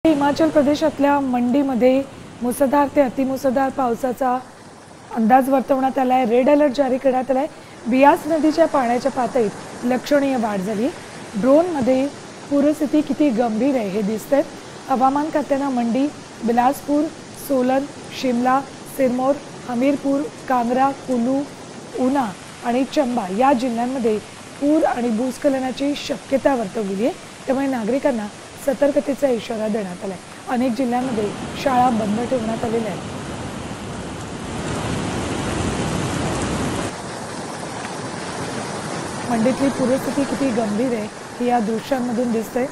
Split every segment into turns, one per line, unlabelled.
हिमाचल प्रदेशातल्या मंडीमध्ये मुसळधार ते अतिमुसळधार पावसाचा अंदाज वर्तवण्यात आला आहे। रेड अलर्ट जारी करण्यात आला आहे। बियास नदीच्या पाण्याच्या पातळीत लक्षणीय वाढ झाली। ड्रोनमध्ये पूरस्थिती किती गंभीर आहे हे दिसतंय। हवामान खात्याने मंडी, बिलासपुर, सोलन, शिमला, सिरमौर, हमीरपुर, कांगरा, कुल्लू, ऊना आणि चंबा या जिल्ह्यांमध्ये पूर आणि भूस्खलनाची शक्यता वर्तवली आहे। त्यामुळे नागरिकांना सतर्कतेचा इशारा देण्यात आला आहे। अनेक जिल्ह्यांमध्ये शाळा बंद ठेवण्यात आलेल्या आहेत। मंडीतली पूरस्थिती किती गंभीर आहे हे या दृश्यांमधून दिसतंय।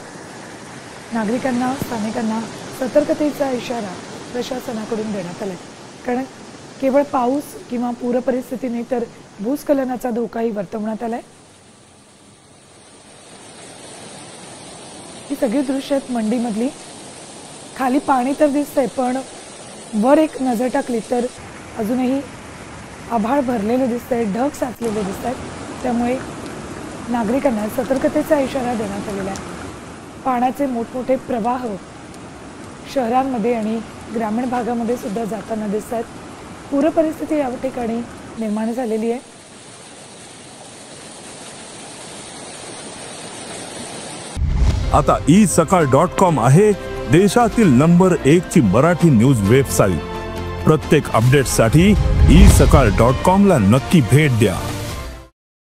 नागरिकांना, स्थानिकांना सतर्कतेचा इशारा प्रशासनाकडून देण्यात आला आहे। कारण केवळ पाऊस किंवा पूर परिस्थिती नाही तर भूस्खलनाचा धोकाही वर्तवण्यात आला आहे। ही सगळी दृश्य आहेत मंडीमधली। खाली पाणी तर दिसतंय पण वर एक नजर टाकली तर अजूनही आभाळ भरलेले दिसतंय, ढग साचलेले दिसतात। त्यामुळे नागरिकांना सतर्कतेचा इशारा देण्यात आलेला आहे। पाण्याचे मोठमोठे प्रवाह शहरांमध्ये आणि ग्रामीण भागामध्ये सुद्धा जाताना दिसतात। पूर परिस्थिती या ठिकाणी निर्माण झालेली आहे।
आता isakal.com आहे देशातील नंबर 1 ची मराठी न्यूज वेबसाईट। प्रत्येक अपडेटसाठी isakal.com ला नक्की भेट द्या।